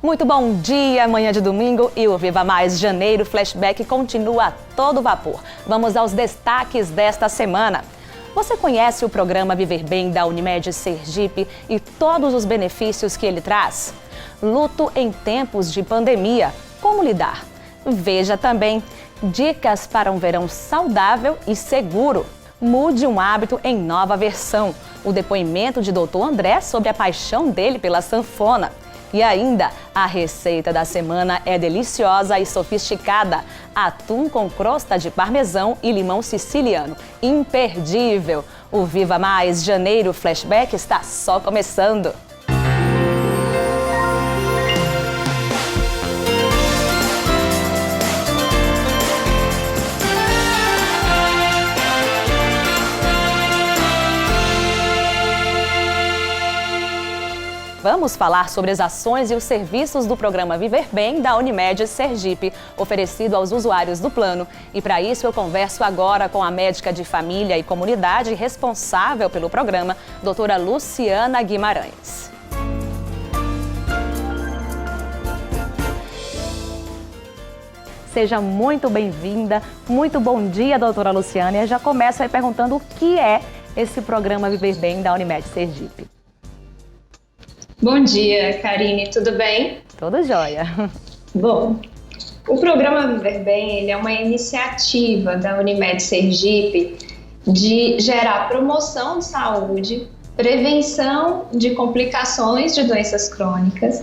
Muito bom dia, manhã de domingo e o Viva Mais Janeiro Flashback continua a todo vapor. Vamos aos destaques desta semana. Você conhece o programa Viver Bem da Unimed Sergipe e todos os benefícios que ele traz? Luto em tempos de pandemia, como lidar? Veja também dicas para um verão saudável e seguro. Mude um hábito em nova versão. O depoimento de Dr. André sobre a paixão dele pela sanfona. E ainda, a receita da semana é deliciosa e sofisticada. Atum com crosta de parmesão e limão siciliano. Imperdível! O Viva Mais Janeiro Flashback está só começando. Vamos falar sobre as ações e os serviços do programa Viver Bem da Unimed Sergipe, oferecido aos usuários do plano. E para isso eu converso agora com a médica de família e comunidade responsável pelo programa, doutora Luciana Guimarães. Seja muito bem-vinda, muito bom dia, doutora Luciana. Eu já começo aí perguntando o que é esse programa Viver Bem da Unimed Sergipe. Bom dia, Karine, tudo bem? Tudo jóia. Bom, o programa Viver Bem ele é uma iniciativa da Unimed Sergipe de gerar promoção de saúde, prevenção de complicações de doenças crônicas,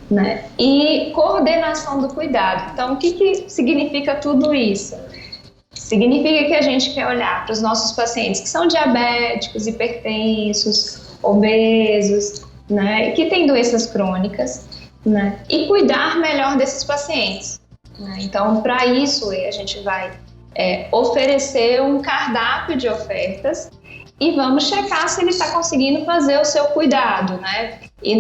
né? E coordenação do cuidado. Então, o que significa tudo isso? Significa que a gente quer olhar para os nossos pacientes que são diabéticos, hipertensos, obesos, né, que tem doenças crônicas, né, e cuidar melhor desses pacientes, né? Então, para isso, a gente vai oferecer um cardápio de ofertas e vamos checar se ele está conseguindo fazer o seu cuidado, né? Ir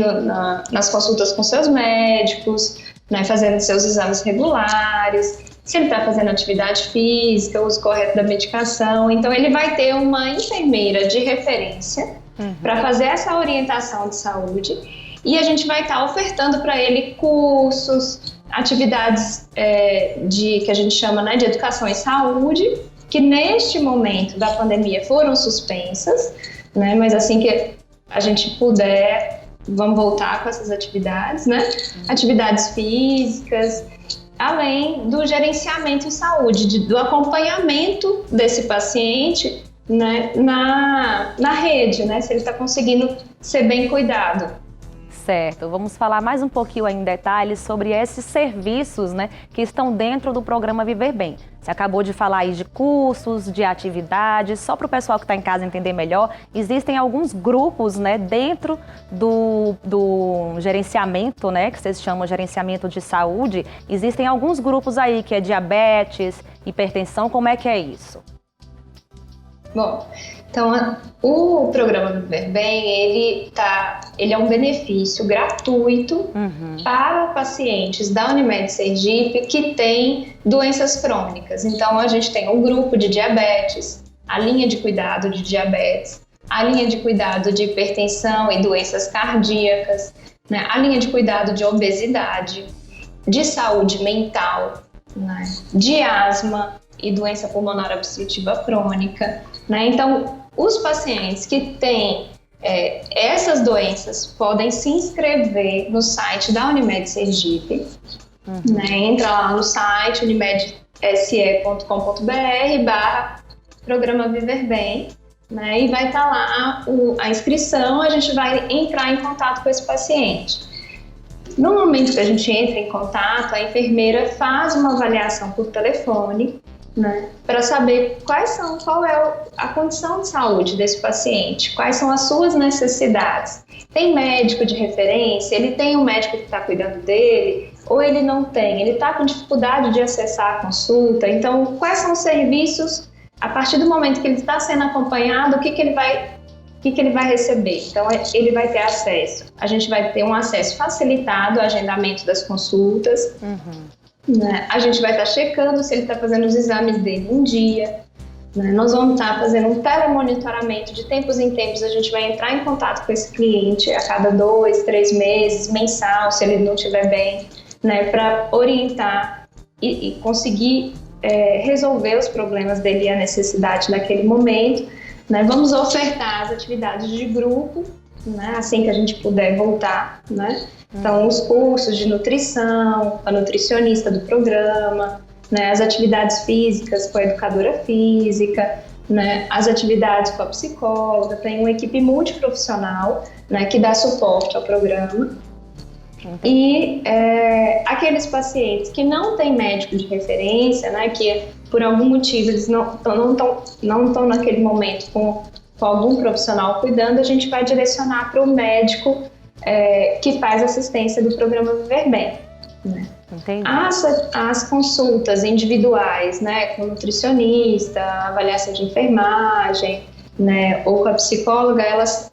nas consultas com seus médicos, né, fazendo seus exames regulares, se ele está fazendo atividade física, o uso correto da medicação. Então, ele vai ter uma enfermeira de referência para fazer essa orientação de saúde e a gente vai estar ofertando para ele cursos, atividades que a gente chama, né, de educação em saúde, que neste momento da pandemia foram suspensas, né, mas assim que a gente puder, vamos voltar com essas atividades, né, atividades físicas, além do gerenciamento em saúde, do acompanhamento desse paciente, né, na rede, né, se ele está conseguindo ser bem cuidado. Certo, vamos falar mais um pouquinho aí em detalhes sobre esses serviços, né, que estão dentro do programa Viver Bem. Você acabou de falar aí de cursos, de atividades, só para o pessoal que está em casa entender melhor, existem alguns grupos, né, dentro do gerenciamento, né, que vocês chamam de gerenciamento de saúde, existem alguns grupos aí que é diabetes, hipertensão, como é que é isso? Bom, então o programa Viver Bem, ele é um benefício gratuito para pacientes da Unimed Sergipe que têm doenças crônicas. Então a gente tem um grupo de diabetes, a linha de cuidado de diabetes, a linha de cuidado de hipertensão e doenças cardíacas, né, a linha de cuidado de obesidade, de saúde mental, né, de asma e doença pulmonar obstrutiva crônica, né? Então, os pacientes que têm essas doenças podem se inscrever no site da Unimed Sergipe, né? Entra lá no site unimed.se.com.br/programa Viver Bem, né? E vai estar lá a inscrição, a gente vai entrar em contato com esse paciente. No momento que a gente entra em contato, a enfermeira faz uma avaliação por telefone, né, para saber qual é a condição de saúde desse paciente, quais são as suas necessidades. Tem médico de referência, ele tem um médico que está cuidando dele, ou ele não tem, ele está com dificuldade de acessar a consulta. Então, quais são os serviços, a partir do momento que ele está sendo acompanhado, o que ele vai receber? Então, ele vai ter acesso. A gente vai ter um acesso facilitado ao agendamento das consultas, né? A gente vai estar checando se ele está fazendo os exames dele um dia, né? Nós vamos estar fazendo um telemonitoramento de tempos em tempos, a gente vai entrar em contato com esse cliente a cada 2, 3 meses, mensal, se ele não estiver bem, né, para orientar e conseguir resolver os problemas dele e a necessidade naquele momento, né? Vamos ofertar as atividades de grupo, né, assim que a gente puder voltar, né? Então, os cursos de nutrição, a nutricionista do programa, né, as atividades físicas com a educadora física, né, as atividades com a psicóloga, tem uma equipe multiprofissional, né, que dá suporte ao programa. E aqueles pacientes que não têm médico de referência, né, que por algum motivo eles não estão naquele momento com algum profissional cuidando, a gente vai direcionar para o médico que faz assistência do programa Viver Bem, né? As consultas individuais, né, com nutricionista, avaliação de enfermagem, né, ou com a psicóloga, elas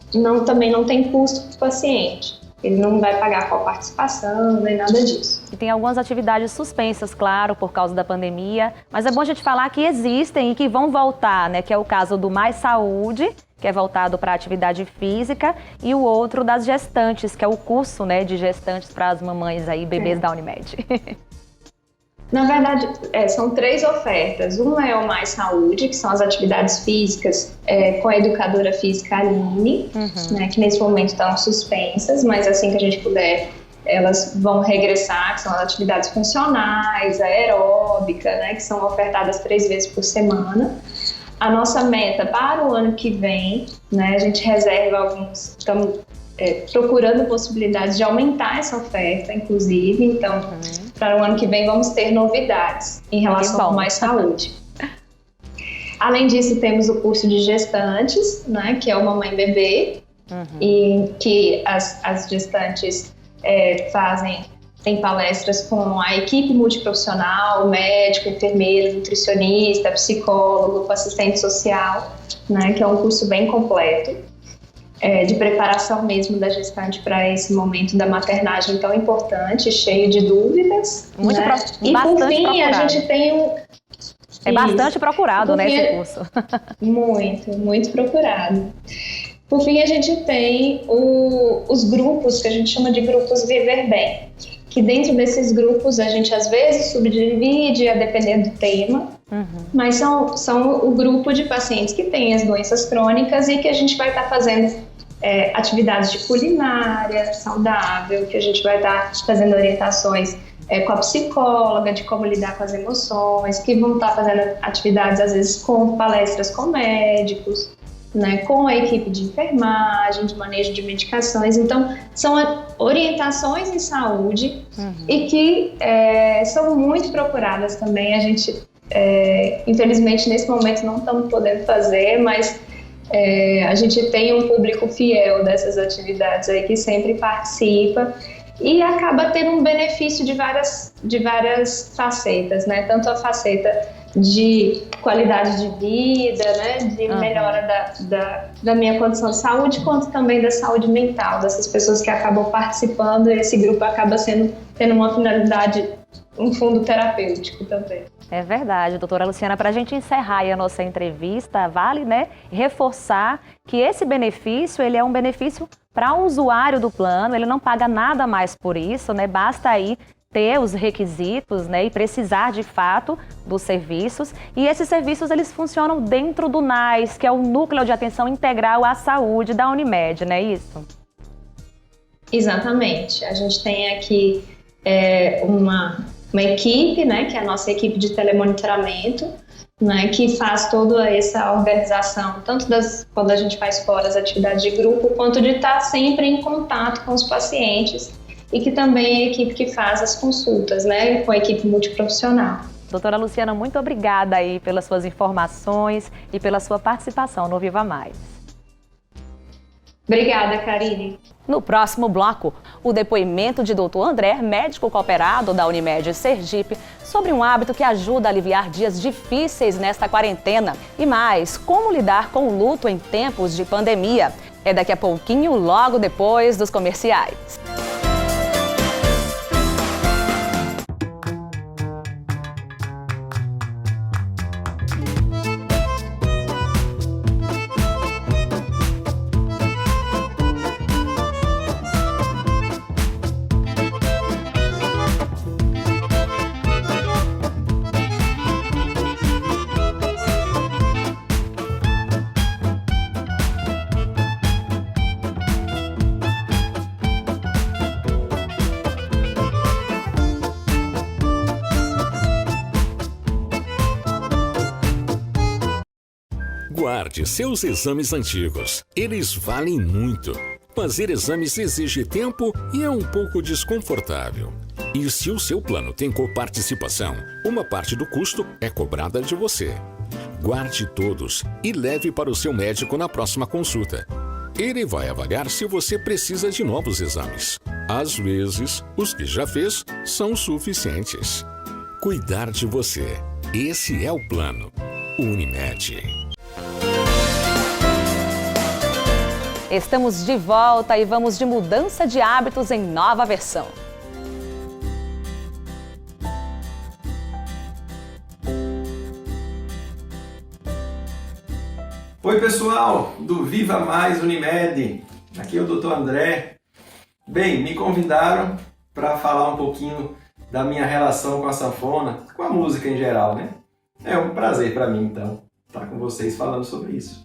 também não têm custo para o paciente. Ele não vai pagar com a participação, nem nada disso. E tem algumas atividades suspensas, claro, por causa da pandemia, mas é bom a gente falar que existem e que vão voltar, né, que é o caso do Mais Saúde, que é voltado para a atividade física, e o outro das gestantes, que é o curso, né, de gestantes para as mamães aí, bebês da Unimed. Na verdade, são 3 ofertas. Uma é o Mais Saúde, que são as atividades físicas com a educadora física Aline, né, que nesse momento estão suspensas, mas assim que a gente puder, elas vão regressar, que são as atividades funcionais, aeróbica, né, que são ofertadas 3 vezes por semana. A nossa meta para o ano que vem, né, a gente reserva alguns, estamos procurando possibilidades de aumentar essa oferta, inclusive, então, para o ano que vem vamos ter novidades em relação ao Mais Saúde. Além disso, temos o curso de gestantes, né, que é o Mamãe Bebê, e que as gestantes tem palestras com a equipe multiprofissional, médico, enfermeiro, nutricionista, psicólogo, assistente social, né, que é um curso bem completo, de preparação mesmo da gestante para esse momento da maternagem tão importante, cheio de dúvidas. Muito né? E por fim, procurado. A gente tem bastante procurado, né, esse curso. Muito procurado. Por fim, a gente tem os grupos, que a gente chama de grupos Viver Bem, que dentro desses grupos a gente às vezes subdivide a depender do tema, mas são o grupo de pacientes que têm as doenças crônicas e que a gente vai estar fazendo atividades de culinária saudável, que a gente vai estar fazendo orientações com a psicóloga de como lidar com as emoções, que vão estar fazendo atividades às vezes com palestras com médicos, né, com a equipe de enfermagem, de manejo de medicações. Então, são orientações em saúde e que são muito procuradas também. A gente, infelizmente, nesse momento não estamos podendo fazer, mas a gente tem um público fiel dessas atividades aí que sempre participa e acaba tendo um benefício de várias facetas, né? Tanto a faceta de qualidade de vida, né, de melhora da minha condição de saúde, quanto também da saúde mental dessas pessoas que acabam participando, e esse grupo acaba tendo uma finalidade, um fundo terapêutico também. É verdade, doutora Luciana. Para a gente encerrar aí a nossa entrevista, vale, né, reforçar que esse benefício, ele é um benefício para o usuário do plano, ele não paga nada mais por isso, né, basta aí ter os requisitos, né, e precisar de fato dos serviços. E esses serviços, eles funcionam dentro do NAS, que é o Núcleo de Atenção Integral à Saúde da Unimed, não é isso? Exatamente. A gente tem aqui uma equipe, né, que é a nossa equipe de telemonitoramento, né, que faz toda essa organização, tanto quando a gente faz fora as atividades de grupo, quanto de estar sempre em contato com os pacientes, e que também é a equipe que faz as consultas, né, com a equipe multiprofissional. Doutora Luciana, muito obrigada aí pelas suas informações e pela sua participação no Viva Mais. Obrigada, Karine. No próximo bloco, o depoimento de Dr. André, médico cooperado da Unimed Sergipe, sobre um hábito que ajuda a aliviar dias difíceis nesta quarentena. E mais, como lidar com o luto em tempos de pandemia. É daqui a pouquinho, logo depois dos comerciais. Guarde seus exames antigos. Eles valem muito. Fazer exames exige tempo e é um pouco desconfortável. E se o seu plano tem coparticipação, uma parte do custo é cobrada de você. Guarde todos e leve para o seu médico na próxima consulta. Ele vai avaliar se você precisa de novos exames. Às vezes, os que já fez são suficientes. Cuidar de você. Esse é o plano. Unimed. Estamos de volta e vamos de mudança de hábitos em nova versão. Oi pessoal, do Viva Mais Unimed, aqui é o Dr. André. Bem, me convidaram para falar um pouquinho da minha relação com a sanfona, com a música em geral, né? É um prazer para mim, então, estar com vocês falando sobre isso.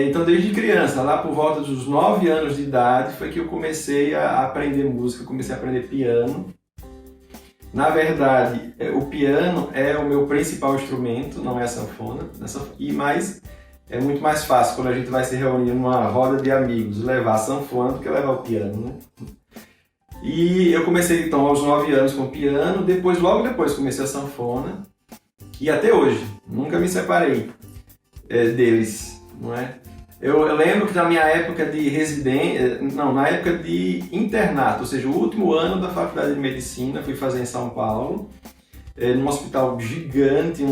Então, desde criança, lá por volta dos 9 anos de idade, foi que eu comecei a aprender música, comecei a aprender piano. Na verdade, o piano é o meu principal instrumento, não é a sanfona, mas é muito mais fácil quando a gente vai se reunir numa roda de amigos levar a sanfona do que levar o piano, né? E eu comecei então aos 9 anos com o piano, logo depois comecei a sanfona e até hoje, nunca me separei deles, não é? Eu lembro que na minha época de na época de internato, ou seja, o último ano da faculdade de medicina, fui fazer em São Paulo, num hospital gigante,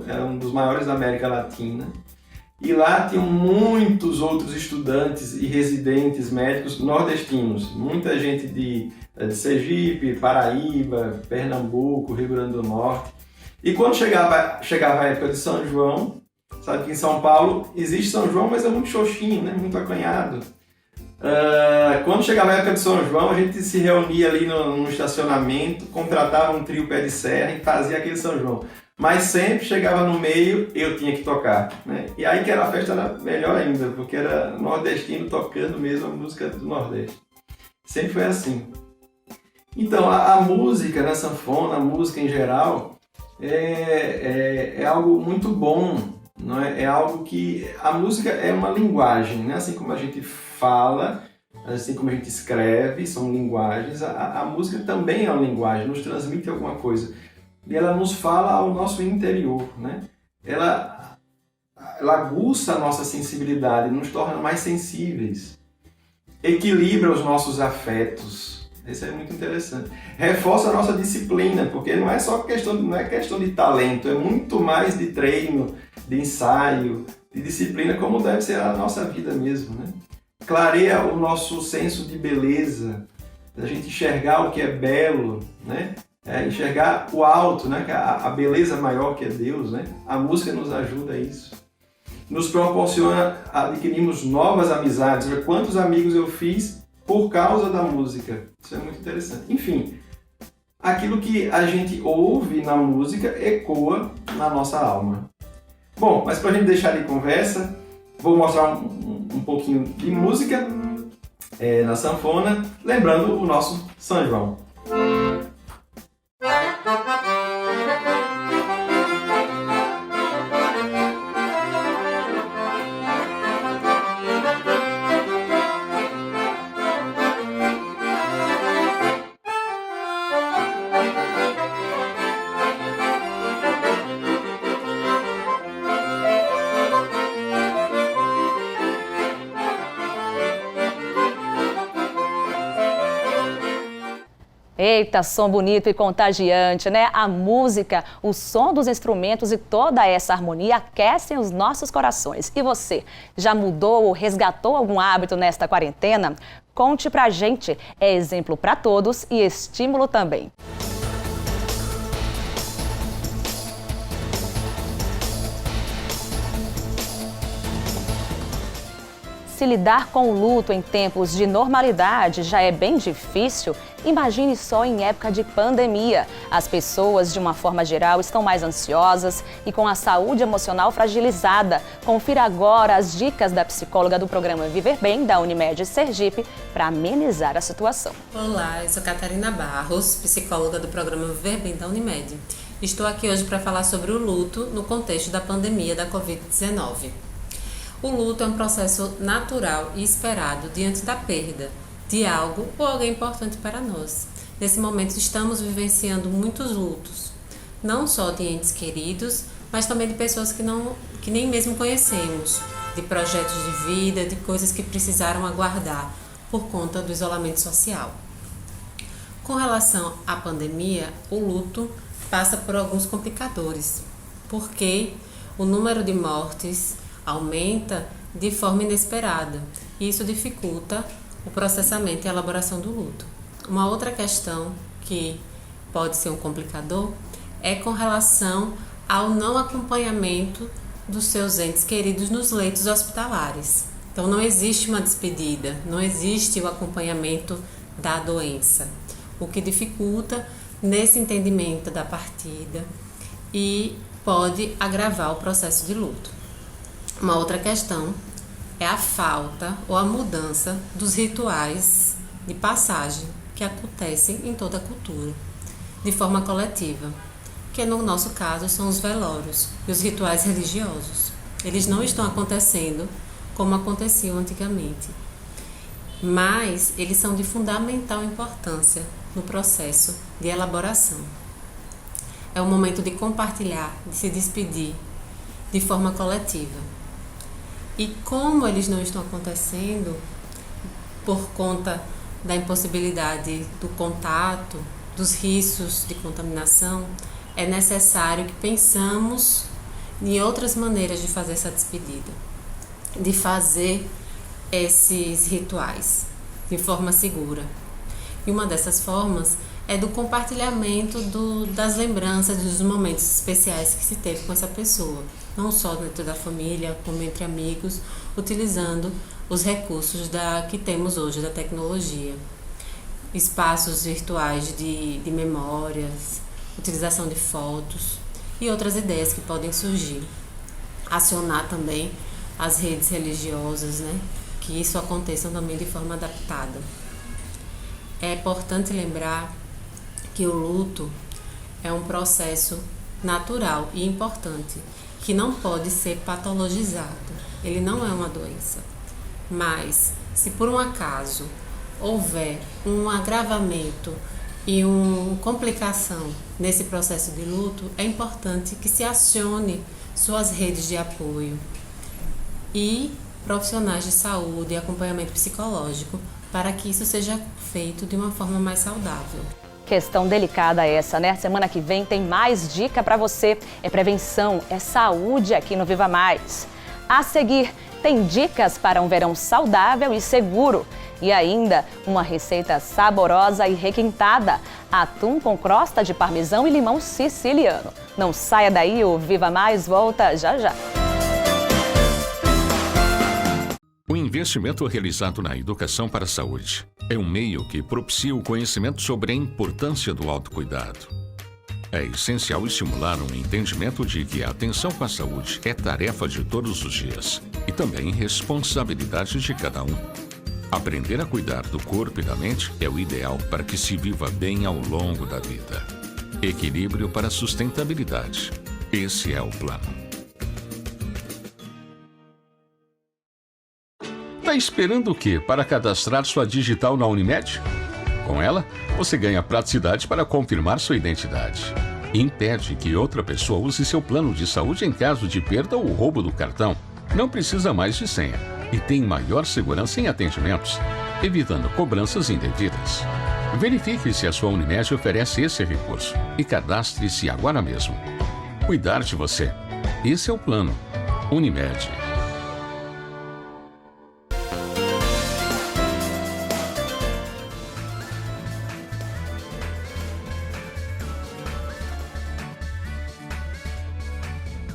era um dos maiores da América Latina. E lá tinham muitos outros estudantes e residentes médicos nordestinos, muita gente de Sergipe, Paraíba, Pernambuco, Rio Grande do Norte. E quando chegava a época de São João, sabe que em São Paulo existe São João, mas é muito xoxinho, né? Muito acanhado. Quando chegava a época de São João, a gente se reunia ali no estacionamento, contratava um trio pé de serra e fazia aquele São João. Mas sempre chegava no meio, eu tinha que tocar, né? E aí que a festa era melhor ainda, porque era nordestino tocando mesmo a música do Nordeste. Sempre foi assim. Então, a música, né, sanfona, a música em geral, é algo muito bom, não é? É algo que... A música é uma linguagem, né? Assim como a gente fala, assim como a gente escreve, são linguagens, a música também é uma linguagem, nos transmite alguma coisa. E ela nos fala ao nosso interior, né? Ela aguça a nossa sensibilidade, nos torna mais sensíveis, equilibra os nossos afetos. Isso é muito interessante. Reforça a nossa disciplina, porque não é só questão de talento, é muito mais de treino, de ensaio, de disciplina, como deve ser a nossa vida mesmo, né? Clareia o nosso senso de beleza, da gente enxergar o que é belo, né? Enxergar o alto, né? A beleza maior que é Deus, né? A música nos ajuda a isso. Nos proporciona, adquirimos novas amizades. Quantos amigos eu fiz por causa da música? Isso é muito interessante. Enfim, aquilo que a gente ouve na música ecoa na nossa alma. Bom, mas para a gente deixar de conversa, vou mostrar um pouquinho de música na sanfona, lembrando o nosso São João. Eita, som bonito e contagiante, né? A música, o som dos instrumentos e toda essa harmonia aquecem os nossos corações. E você, já mudou ou resgatou algum hábito nesta quarentena? Conte pra gente. É exemplo para todos e estímulo também. Se lidar com o luto em tempos de normalidade já é bem difícil, imagine só em época de pandemia. As pessoas, de uma forma geral, estão mais ansiosas e com a saúde emocional fragilizada. Confira agora as dicas da psicóloga do programa Viver Bem, da Unimed Sergipe, para amenizar a situação. Olá, eu sou Catarina Barros, psicóloga do programa Viver Bem da Unimed. Estou aqui hoje para falar sobre o luto no contexto da pandemia da Covid-19. O luto é um processo natural e esperado diante da perda de algo ou alguém importante para nós. Nesse momento estamos vivenciando muitos lutos, não só de entes queridos, mas também de pessoas que nem mesmo conhecemos, de projetos de vida, de coisas que precisaram aguardar por conta do isolamento social. Com relação à pandemia, o luto passa por alguns complicadores, porque o número de mortes aumenta de forma inesperada e isso dificulta o processamento e a elaboração do luto. Uma outra questão que pode ser um complicador é com relação ao não acompanhamento dos seus entes queridos nos leitos hospitalares. Então não existe uma despedida, não existe o acompanhamento da doença, o que dificulta nesse entendimento da partida e pode agravar o processo de luto. Uma outra questão é a falta ou a mudança dos rituais de passagem que acontecem em toda a cultura, de forma coletiva, que no nosso caso são os velórios e os rituais religiosos. Eles não estão acontecendo como aconteciam antigamente, mas eles são de fundamental importância no processo de elaboração. É o momento de compartilhar, de se despedir de forma coletiva. E como eles não estão acontecendo por conta da impossibilidade do contato, dos riscos de contaminação, é necessário que pensamos em outras maneiras de fazer essa despedida, de fazer esses rituais de forma segura. E uma dessas formas é do compartilhamento das lembranças dos momentos especiais que se teve com essa pessoa, não só dentro da família, como entre amigos, utilizando os recursos que temos hoje da tecnologia. Espaços virtuais de memórias, utilização de fotos e outras ideias que podem surgir. Acionar também as redes religiosas, que isso aconteça também de forma adaptada. É importante lembrar que o luto é um processo natural e importante, que não pode ser patologizado. Ele não é uma doença. Mas, se por um acaso houver um agravamento e uma complicação nesse processo de luto, é importante que se acione suas redes de apoio e profissionais de saúde e acompanhamento psicológico para que isso seja feito de uma forma mais saudável. Questão delicada essa, né? Semana que vem tem mais dica para você. É prevenção, é saúde aqui no Viva Mais. A seguir, tem dicas para um verão saudável e seguro. E ainda, uma receita saborosa e requintada. Atum com crosta de parmesão e limão siciliano. Não saia daí, o Viva Mais volta já já. O investimento realizado na educação para a saúde é um meio que propicia o conhecimento sobre a importância do autocuidado. É essencial estimular um entendimento de que a atenção com a saúde é tarefa de todos os dias e também responsabilidade de cada um. Aprender a cuidar do corpo e da mente é o ideal para que se viva bem ao longo da vida. Equilíbrio para a sustentabilidade. Esse é o plano. Está esperando o quê para cadastrar sua digital na Unimed? Com ela, você ganha praticidade para confirmar sua identidade. Impede que outra pessoa use seu plano de saúde em caso de perda ou roubo do cartão. Não precisa mais de senha e tem maior segurança em atendimentos, evitando cobranças indevidas. Verifique se a sua Unimed oferece esse recurso e cadastre-se agora mesmo. Cuidar de você. Esse é o plano. Unimed.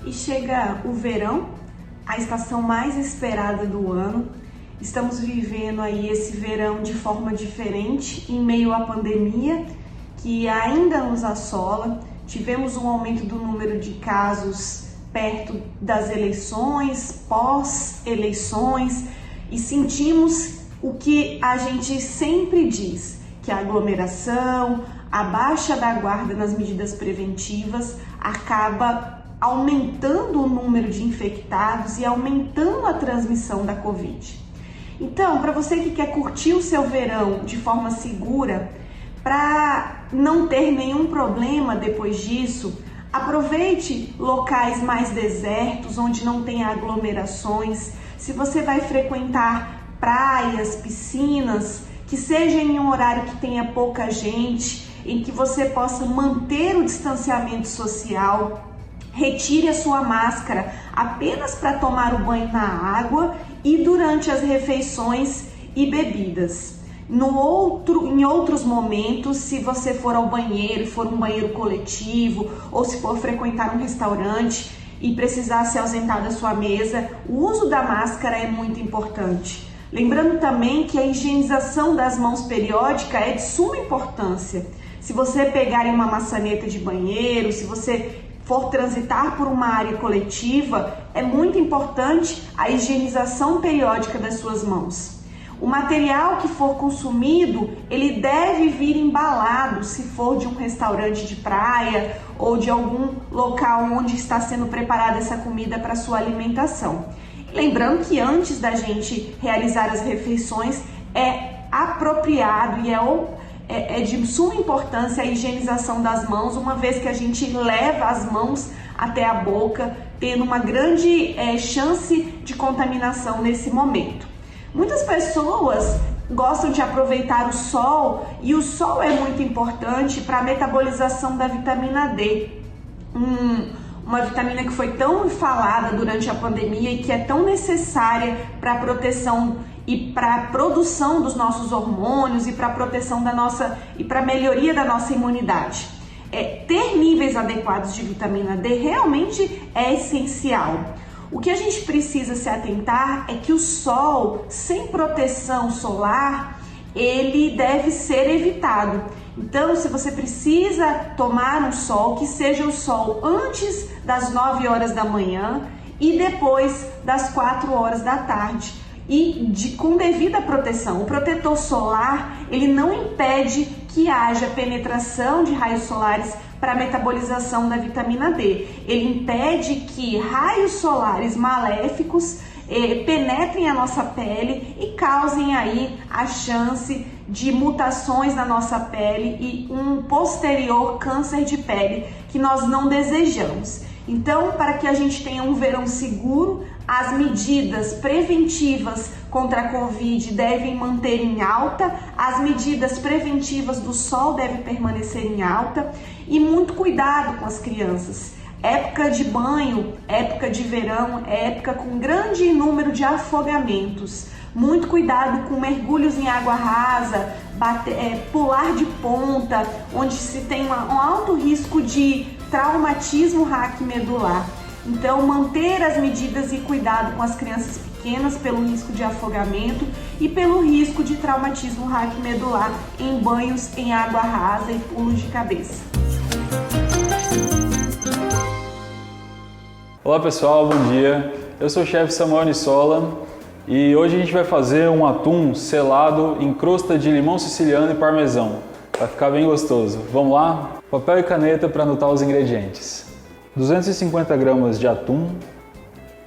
E chega o verão, a estação mais esperada do ano, Estamos vivendo aí esse verão de forma diferente em meio à pandemia que ainda nos assola. Tivemos um aumento do número de casos perto das eleições, pós-eleições, e sentimos o que a gente sempre diz, que a aglomeração, a baixa da guarda nas medidas preventivas acaba aumentando o número de infectados e aumentando a transmissão da Covid. Então, para você que quer curtir o seu verão de forma segura, para não ter nenhum problema depois disso, aproveite locais mais desertos, onde não tem aglomerações. Se você vai frequentar praias, piscinas, que seja em um horário que tenha pouca gente, em que você possa manter o distanciamento social. Retire a sua máscara apenas para tomar o banho na água e durante as refeições e bebidas. Em outros momentos, se você for ao banheiro, for um banheiro coletivo, ou se for frequentar um restaurante e precisar se ausentar da sua mesa, o uso da máscara é muito importante. Lembrando também que a higienização das mãos periódica é de suma importância. Se você pegar em uma maçaneta de banheiro, se você for transitar por uma área coletiva, é muito importante a higienização periódica das suas mãos. O material que for consumido, ele deve vir embalado, se for de um restaurante de praia ou de algum local onde está sendo preparada essa comida para sua alimentação. Lembrando que antes da gente realizar as refeições, é apropriado e é de suma importância a higienização das mãos, uma vez que a gente leva as mãos até a boca, tendo uma grande chance de contaminação nesse momento. Muitas pessoas gostam de aproveitar o sol, e o sol é muito importante para a metabolização da vitamina D. Uma vitamina que foi tão falada durante a pandemia e que é tão necessária para a proteção e para a produção dos nossos hormônios e para a proteção da nossa e para a melhoria da nossa imunidade. Ter níveis adequados de vitamina D realmente é essencial. O que a gente precisa se atentar é que o sol sem proteção solar, ele deve ser evitado. Então, se você precisa tomar um sol, que seja o sol antes das 9 horas da manhã e depois das 4 horas da tarde. E com devida proteção. O protetor solar, ele não impede que haja penetração de raios solares para a metabolização da vitamina D. Ele impede que raios solares maléficos penetrem a nossa pele e causem aí a chance de mutações na nossa pele e um posterior câncer de pele que nós não desejamos. Então, para que a gente tenha um verão seguro, as medidas preventivas contra a Covid devem manter em alta, as medidas preventivas do sol devem permanecer em alta e muito cuidado com as crianças. Época de banho, época de verão, é época com grande número de afogamentos. Muito cuidado com mergulhos em água rasa, pular de ponta, onde se tem um alto risco de traumatismo raquimedular. Então, manter as medidas e cuidado com as crianças pequenas pelo risco de afogamento e pelo risco de traumatismo raquimedular em banhos em água rasa e pulos de cabeça. Olá pessoal, bom dia. Eu sou o chefe Samuel Nissola e hoje a gente vai fazer um atum selado em crosta de limão siciliano e parmesão. Vai ficar bem gostoso. Vamos lá? Papel e caneta para anotar os ingredientes. 250 gramas de atum,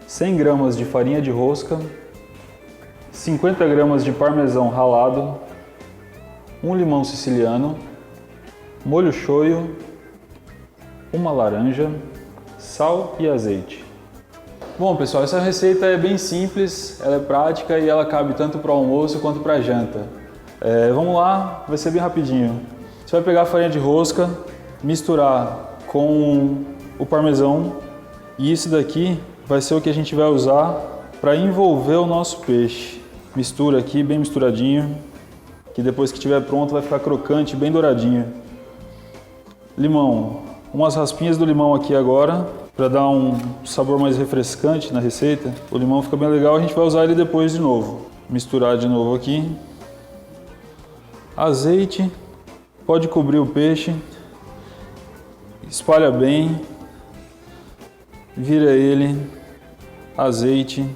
100 gramas de farinha de rosca, 50 gramas de parmesão ralado, um limão siciliano, molho shoyu, uma laranja, sal e azeite. Bom pessoal, essa receita é bem simples, ela é prática e ela cabe tanto para o almoço quanto para a janta. Vamos lá, vai ser bem rapidinho. Você vai pegar a farinha de rosca, misturar com o parmesão e isso daqui vai ser o que a gente vai usar para envolver o nosso peixe. Mistura aqui bem misturadinho, que depois que estiver pronto vai ficar crocante, bem douradinho. Limão, umas raspinhas do limão aqui agora, para dar um sabor mais refrescante na receita. O limão fica bem legal, a gente vai usar ele depois de novo. misturar de novo aqui. Azeite, pode cobrir o peixe, espalha bem, vira ele, azeite,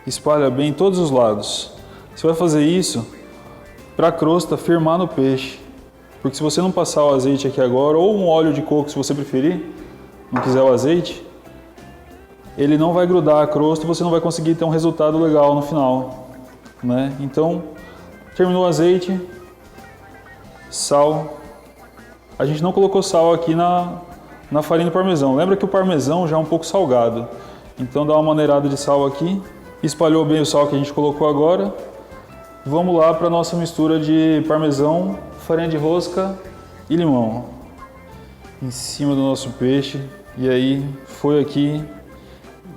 espalha bem em todos os lados. Você vai fazer isso para a crosta firmar no peixe, porque se você não passar o azeite aqui agora, ou um óleo de coco se você preferir, não quiser o azeite, ele não vai grudar a crosta e você não vai conseguir ter um resultado legal no final, né? Então, terminou o azeite, sal. A gente não colocou sal aqui na farinha do parmesão. Lembra que o parmesão já é um pouco salgado. Então dá uma maneirada de sal aqui. Espalhou bem o sal que a gente colocou agora. Vamos lá para a nossa mistura de parmesão, farinha de rosca e limão. Em cima do nosso peixe. E aí, foi aqui.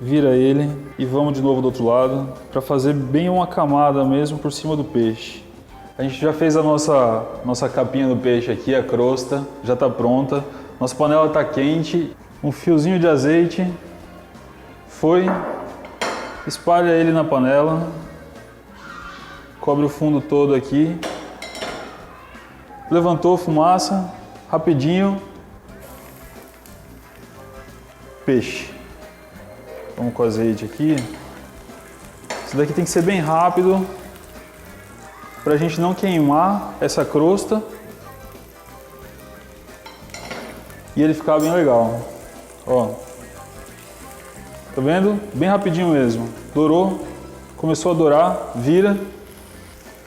Vira ele e vamos de novo do outro lado para fazer bem uma camada mesmo por cima do peixe. A gente já fez a nossa capinha do peixe aqui, a crosta, já está pronta. Nossa panela está quente, um fiozinho de azeite, foi, espalha ele na panela, cobre o fundo todo aqui, levantou fumaça, rapidinho, peixe. Vamos com o azeite aqui. Isso daqui tem que ser bem rápido para a gente não queimar essa crosta e ele ficar bem legal. Ó, tá vendo? Bem rapidinho mesmo. Dourou, começou a dourar, vira,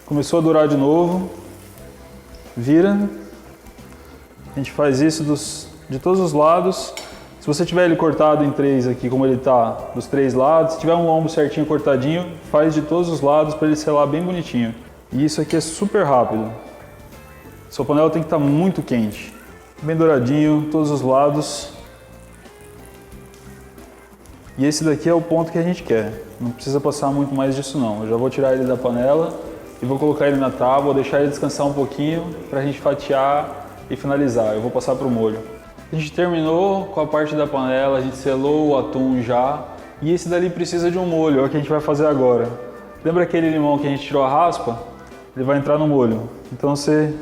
começou a dourar de novo, vira. A gente faz isso de todos os lados. Se você tiver ele cortado em 3 aqui, como ele tá, dos 3 lados, se tiver um lombo certinho cortadinho, faz de todos os lados para ele selar bem bonitinho. E isso aqui é super rápido. Sua panela tem que estar muito quente. Bem douradinho, todos os lados. E esse daqui é o ponto que a gente quer. Não precisa passar muito mais disso não. Eu já vou tirar ele da panela e vou colocar ele na tábua, deixar ele descansar um pouquinho para a gente fatiar e finalizar. Eu vou passar para o molho. A gente terminou com a parte da panela, a gente selou o atum já. E esse dali precisa de um molho, é o que a gente vai fazer agora. Lembra aquele limão que a gente tirou a raspa? Ele vai entrar no molho. Então você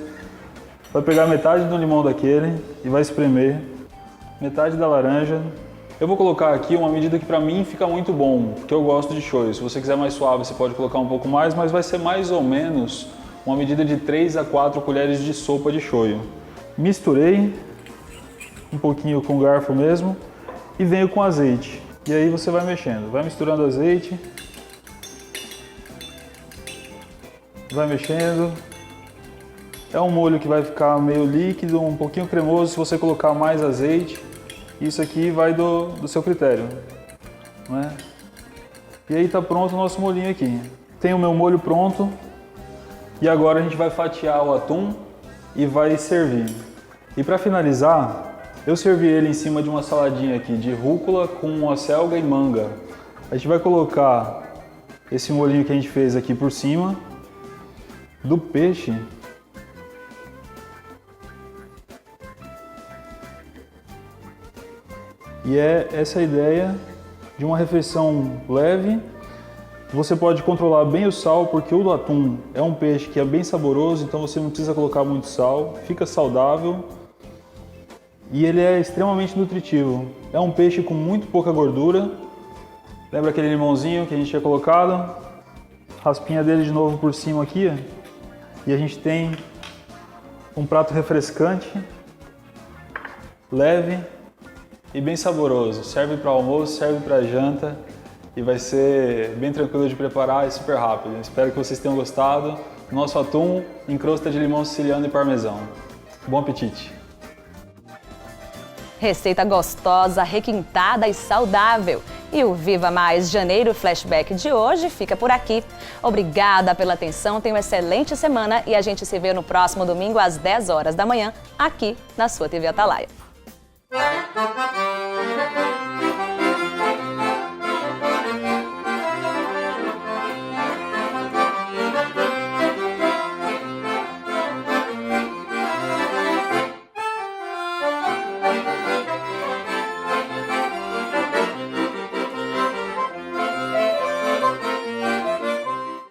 vai pegar metade do limão daquele e vai espremer. Metade da laranja. Eu vou colocar aqui uma medida que para mim fica muito bom, porque eu gosto de shoyu. Se você quiser mais suave, você pode colocar um pouco mais, mas vai ser mais ou menos uma medida de 3 a 4 colheres de sopa de shoyu. Misturei um pouquinho com o garfo mesmo e venho com azeite. E aí você vai mexendo, vai misturando azeite, vai mexendo. É um molho que vai ficar meio líquido, um pouquinho cremoso se você colocar mais azeite. Isso aqui vai do seu critério, né? E aí tá pronto o nosso molhinho aqui. Tem o meu molho pronto e agora a gente vai fatiar o atum e vai servir. E para finalizar, eu servi ele em cima de uma saladinha aqui de rúcula com acelga e manga. A gente vai colocar esse molhinho que a gente fez aqui por cima do peixe. E é essa a ideia de uma refeição leve. Você pode controlar bem o sal, porque o atum é um peixe que é bem saboroso, então você não precisa colocar muito sal, fica saudável. E ele é extremamente nutritivo. É um peixe com muito pouca gordura. Lembra aquele limãozinho que a gente tinha colocado? Raspinha dele de novo por cima aqui. E a gente tem um prato refrescante, leve e bem saboroso. Serve para almoço, serve para janta e vai ser bem tranquilo de preparar e super rápido. Espero que vocês tenham gostado. Nosso atum em crosta de limão siciliano e parmesão. Bom apetite! Receita gostosa, requintada e saudável. E o Viva Mais Janeiro Flashback de hoje fica por aqui. Obrigada pela atenção, tenha uma excelente semana e a gente se vê no próximo domingo às 10 horas da manhã, aqui na sua TV Atalaia.